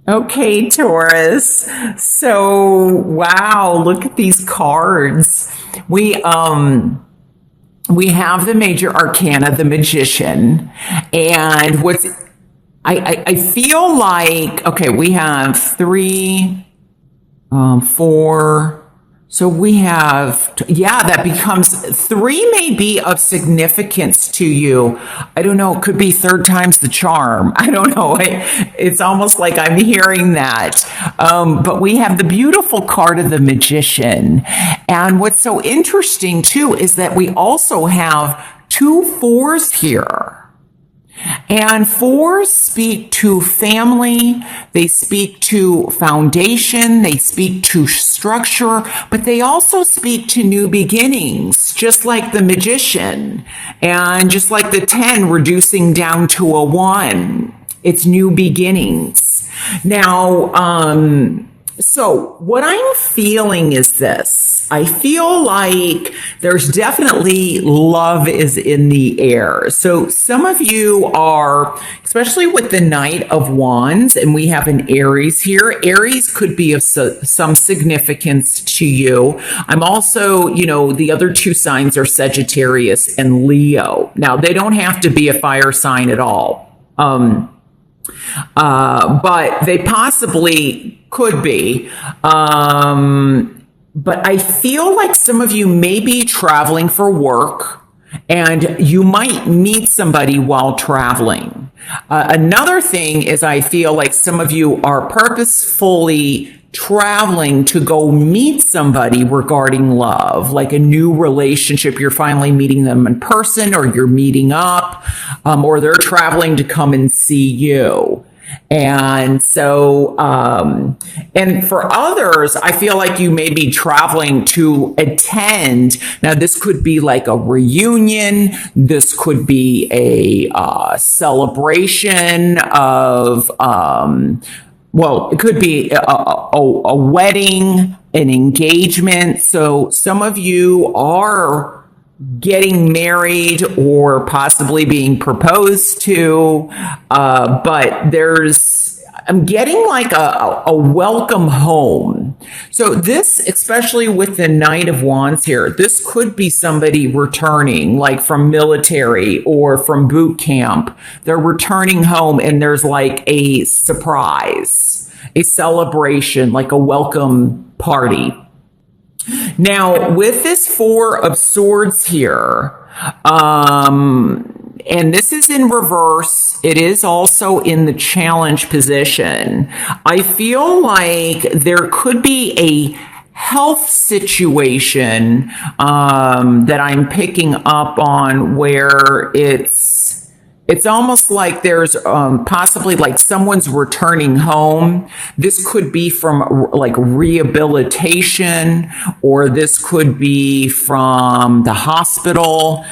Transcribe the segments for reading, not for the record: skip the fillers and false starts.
Okay, Taurus. So, wow, look at these cards. We have the major arcana, the magician, and I feel like, okay, we have three, four. So we have, yeah, that becomes three may be of significance to you. I don't know. It could be third time's the charm. I don't know. It's almost like I'm hearing that. But we have the beautiful card of the magician. And what's so interesting too is that we also have two fours here. And fours speak to family, they speak to foundation, they speak to structure, but they also speak to new beginnings, just like the magician, and just like the 10 reducing down to a 1. It's new beginnings. Now, so what I'm feeling is this. I feel like there's definitely love is in the air. So some of you are, especially with the Knight of Wands, and we have an Aries here. Aries could be of some significance to you. I'm also, the other two signs are Sagittarius and Leo. Now, they don't have to be a fire sign at all. But they possibly could be. But I feel like some of you may be traveling for work and you might meet somebody while traveling. Another thing is I feel like some of you are purposefully traveling to go meet somebody regarding love, like a new relationship. You're finally meeting them in person, or you're meeting up, or they're traveling to come and see you. And so, and for others, I feel like you may be traveling to attend. Now, this could be like a reunion. This could be a celebration of, well, it could be a wedding, an engagement. So some of you are getting married or possibly being proposed to, but I'm getting like a welcome home. So this, especially with the Knight of Wands here, this could be somebody returning, like from military or from boot camp. They're returning home and there's like a surprise, a celebration, like a welcome party. Now, with this Four of Swords here, and this is in reverse, it is also in the challenge position. I feel like there could be a health situation that I'm picking up on where it's almost like there's possibly like someone's returning home. This could be from like rehabilitation, or this could be from the hospital.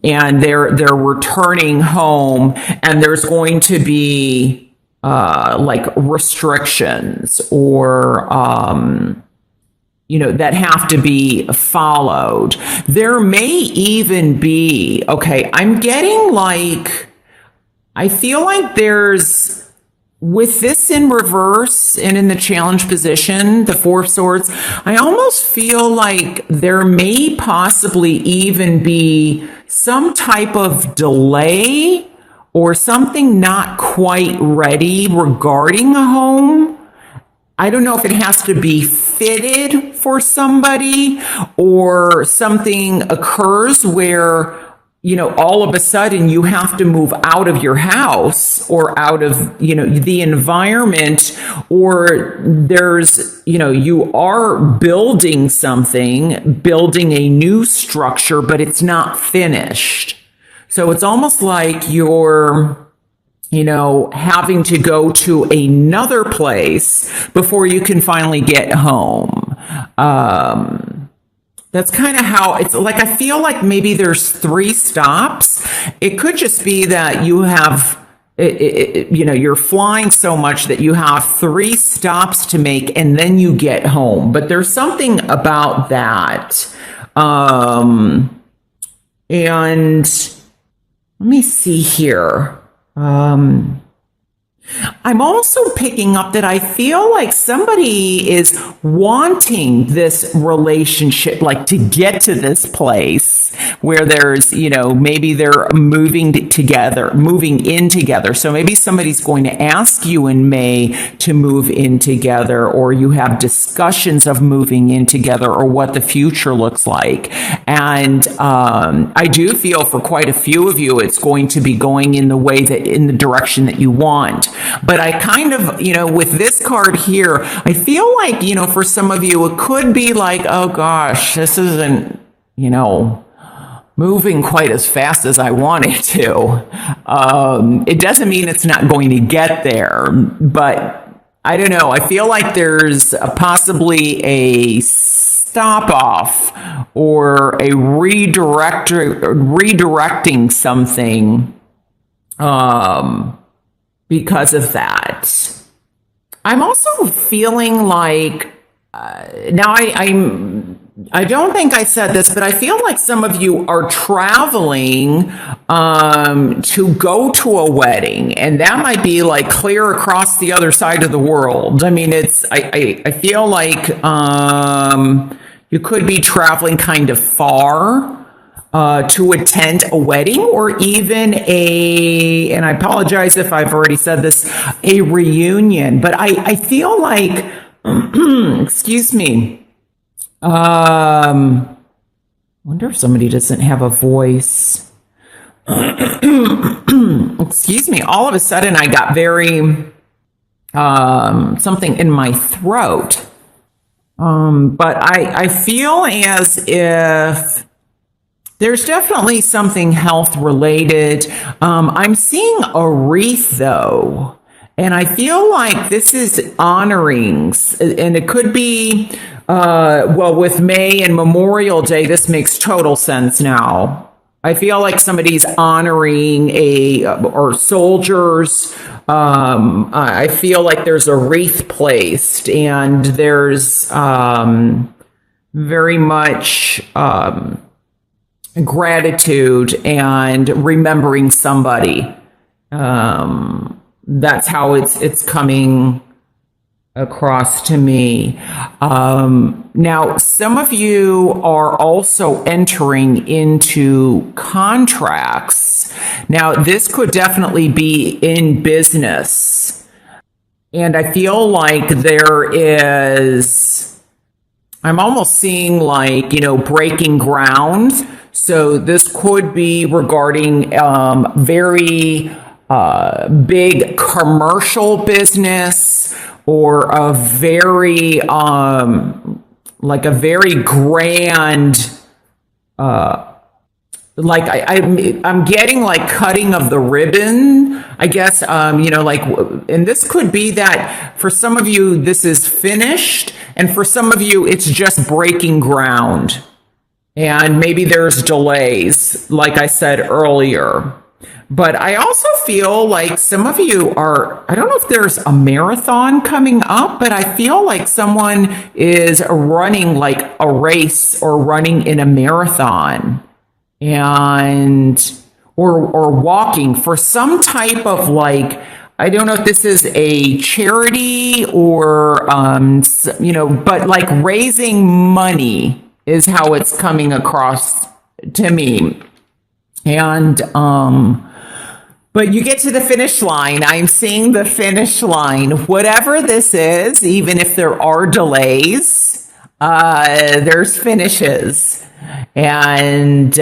And they're returning home, and there's going to be like restrictions or that have to be followed. There may even be, okay, I'm getting like, I feel like there's, with this in reverse and in the challenge position, the Four of Swords, I almost feel like there may possibly even be some type of delay or something not quite ready regarding a home. I don't know if it has to be fitted for somebody, or something occurs where, all of a sudden you have to move out of your house or out of, the environment, or there's, you are building something, building a new structure, but it's not finished. So it's almost like you're, having to go to another place before you can finally get home. That's kind of how it's like. I feel like maybe there's 3 stops. It could just be that you have, you're flying so much that you have 3 stops to make and then you get home. But there's something about that. And let me see here. I'm also picking up that I feel like somebody is wanting this relationship, like to get to this place where there's, maybe they're moving in together. So maybe somebody's going to ask you in May to move in together, or you have discussions of moving in together, or what the future looks like. And I do feel for quite a few of you, it's going to be going in the direction that you want. But I kind of, with this card here, I feel like, for some of you, it could be like, oh gosh, this isn't, moving quite as fast as I want it to. It doesn't mean it's not going to get there, but I don't know. I feel like there's possibly a stop off or a redirecting something because of that. I'm also feeling like now I don't think I said this, but I feel like some of you are traveling to go to a wedding, and that might be like clear across the other side of the world. I mean, I feel like you could be traveling kind of far to attend a wedding, or even and I apologize if I've already said this, a reunion. But I feel like, excuse me, wonder if somebody doesn't have a voice. Excuse me. All of a sudden, I got very something in my throat. But I feel as if there's definitely something health related. I'm seeing a wreath though, and I feel like this is honoring, and it could be, with May and Memorial Day, this makes total sense now. I feel like somebody's honoring or soldiers. I feel like there's a wreath placed, and there's very much gratitude and remembering somebody. That's how it's coming across to me. Now, some of you are also entering into contracts. Now, this could definitely be in business. And I feel like I'm almost seeing like, breaking ground. So this could be regarding very big commercial business, or a very like a very grand like I'm getting like cutting of the ribbon, I guess, and this could be that for some of you this is finished, and for some of you it's just breaking ground, and maybe there's delays like I said earlier. But I also feel like some of you I don't know if there's a marathon coming up, but I feel like someone is running like a race or running in a marathon, or walking for some type of like, I don't know if this is a charity or, but like raising money is how it's coming across to me. And, but you get to the finish line. I'm seeing the finish line. Whatever this is, even if there are delays, there's finishes. And,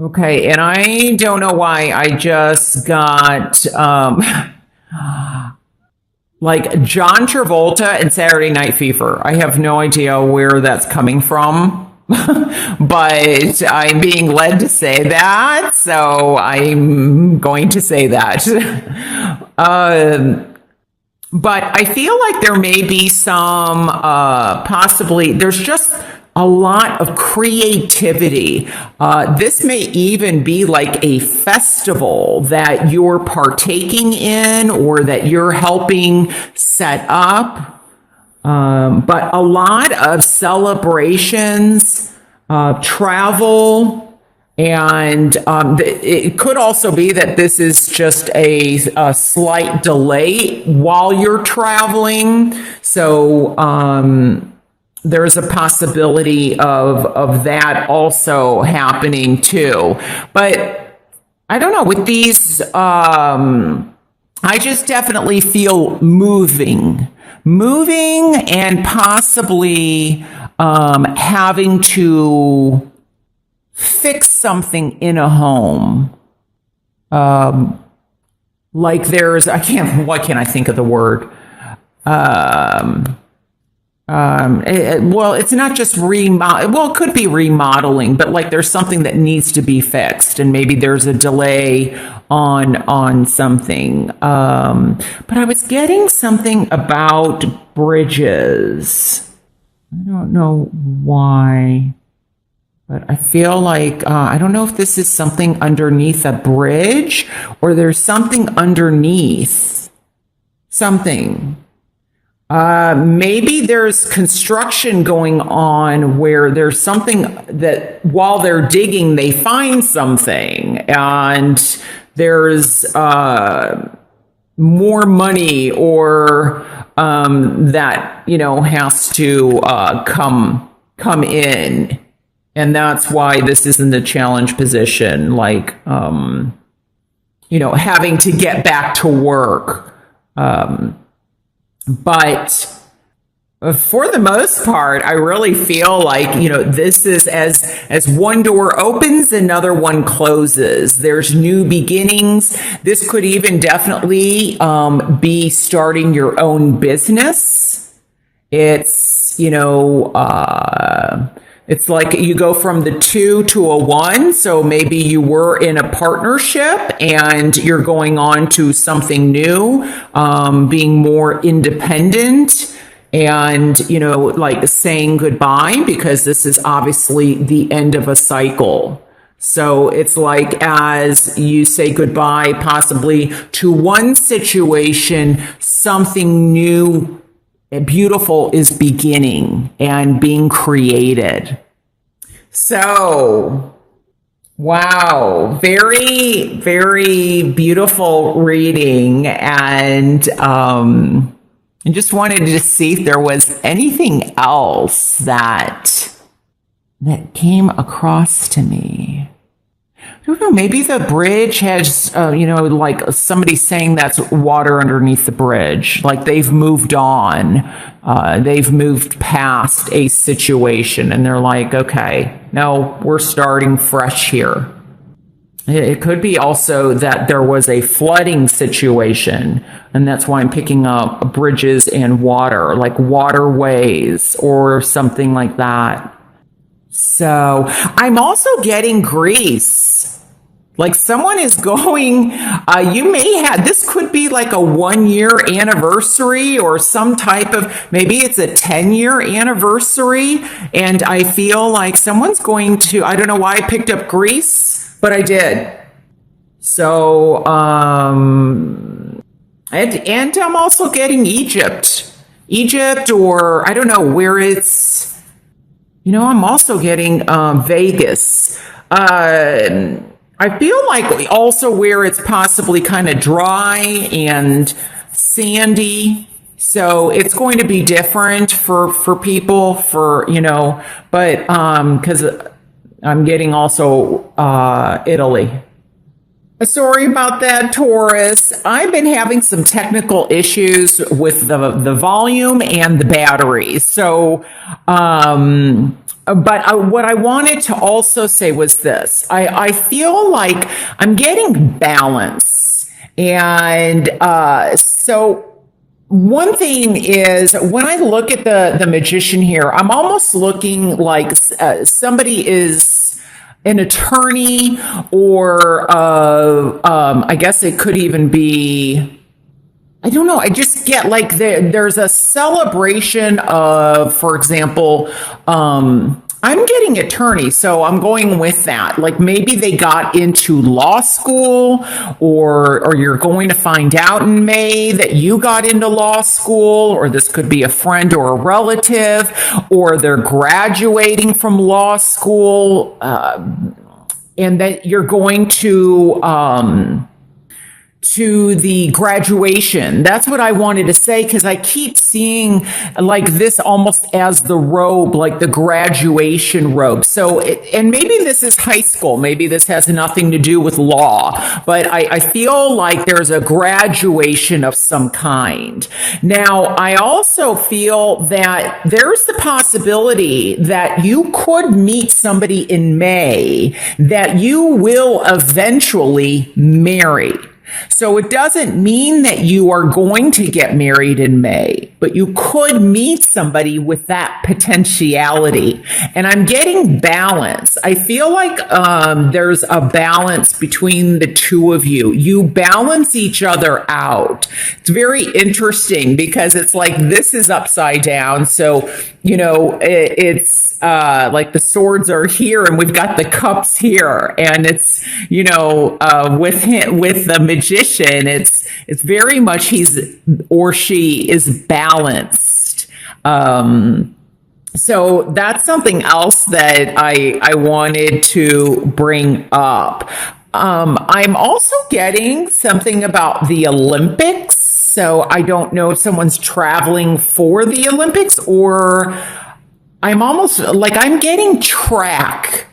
okay. And I don't know why I just got, like John Travolta and Saturday Night Fever. I have no idea where that's coming from. But I'm being led to say that, so I'm going to say that. But I feel like there may be some, possibly, there's just a lot of creativity. This may even be like a festival that you're partaking in, or that you're helping set up. But a lot of celebrations, travel, And it could also be that this is just a slight delay while you're traveling. So there's a possibility of that also happening too. But I don't know, with these, I just definitely feel moving and possibly having to fix something in a home. Like there's, why can't I think of the word? Well, it's not just it could be remodeling, but like there's something that needs to be fixed, and maybe there's a delay on something. But I was getting something about bridges. I don't know why, but I feel like, I don't know if this is something underneath a bridge or there's something underneath something. Maybe there's construction going on where there's something that while they're digging, they find something, and there's more money or that, has to come in. And that's why this isn't a challenge position, like, having to get back to work. But for the most part, I really feel like, this is as one door opens, another one closes. There's new beginnings. This could even definitely be starting your own business. It's, it's like you go from the 2 to a 1. So maybe you were in a partnership and you're going on to something new, being more independent and, like saying goodbye, because this is obviously the end of a cycle. So it's like as you say goodbye, possibly to one situation, something new and beautiful is beginning and being created. So, wow, very, very beautiful reading. And I just wanted to see if there was anything else that came across to me. I don't know, maybe the bridge has, like somebody saying that's water underneath the bridge. Like they've moved on. They've moved past a situation and they're like, okay, no, we're starting fresh here. It could be also that there was a flooding situation, and that's why I'm picking up bridges and water, like waterways or something like that. So I'm also getting Greece. Like someone is going, you may have, this could be like a 1-year anniversary or some type of, maybe it's a 10-year anniversary. And I feel like someone's going to, I don't know why I picked up Greece, but I did. So, and I'm also getting Egypt, or I don't know where it's, I'm also getting Vegas. I feel like also where it's possibly kind of dry and sandy. So it's going to be different for people, but because I'm getting also Italy. Sorry about that, Taurus. I've been having some technical issues with the volume and the battery. So, but what I wanted to also say was this. I feel like I'm getting balance. And so one thing is when I look at the magician here, I'm almost looking like somebody is an attorney, or I guess it could even be, I don't know. I just get like there's a celebration of, for example, I'm getting attorney, so I'm going with that. Like maybe they got into law school, or you're going to find out in May that you got into law school, or this could be a friend or a relative, or they're graduating from law school. and that you're going to the graduation. That's what I wanted to say, because I keep seeing like this almost as the robe, like the graduation robe. So, and maybe this is high school. Maybe this has nothing to do with law, but I feel like there's a graduation of some kind. Now, I also feel that there's the possibility that you could meet somebody in May that you will eventually marry. So it doesn't mean that you are going to get married in May, but you could meet somebody with that potentiality. And I'm getting balance. I feel like there's a balance between the two of you. You balance each other out. It's very interesting because it's like this is upside down. So, you know, it's like the swords are here and we've got the cups here, and it's, you know, with the magician, it's very much he's or she is balanced. So that's something else that I wanted to bring up. I'm also getting something about the Olympics. So I don't know if someone's traveling for the Olympics, or I'm almost like I'm getting track,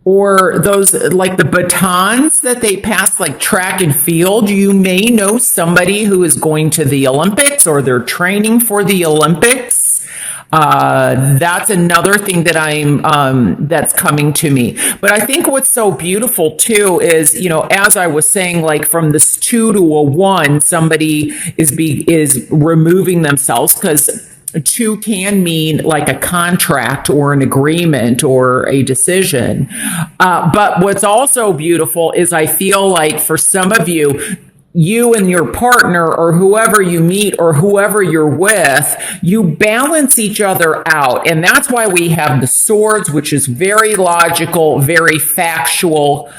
or those like the batons that they pass, like track and field. You may know somebody who is going to the Olympics or they're training for the Olympics. That's another thing that that's coming to me. But I think what's so beautiful too is, you know, as I was saying, like from this 2 to a 1, somebody is removing themselves, because 2 can mean like a contract or an agreement or a decision. But what's also beautiful is I feel like for some of you, you and your partner or whoever you meet or whoever you're with, you balance each other out. And that's why we have the swords, which is very logical, very factual,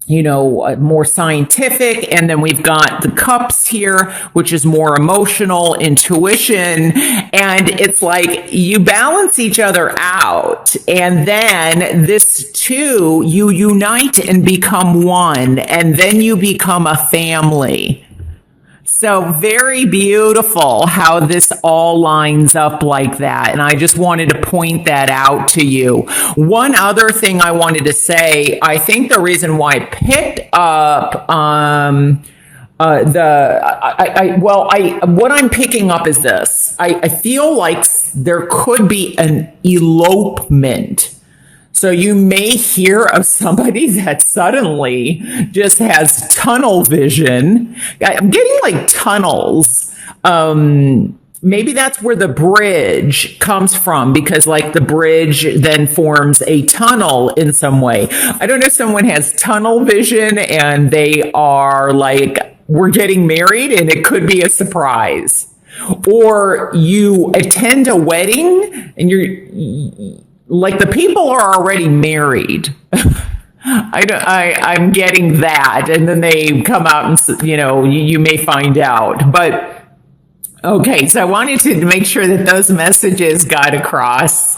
you know, more scientific. And then we've got the cups here, which is more emotional, intuition. And it's like you balance each other out. And then this too, you unite and become one. And then you become a family. So very beautiful how this all lines up like that. And I just wanted to point that out to you. One other thing I wanted to say, I think the reason why I picked up what I'm picking up is this. I feel like there could be an elopement. So you may hear of somebody that suddenly just has tunnel vision. I'm getting like tunnels. Maybe that's where the bridge comes from, because like the bridge then forms a tunnel in some way. I don't know if someone has tunnel vision and they are like, we're getting married, and it could be a surprise. Or you attend a wedding and you're like, the people are already married. I'm getting that. And then they come out and, you know, you may find out. But okay, so I wanted to make sure that those messages got across.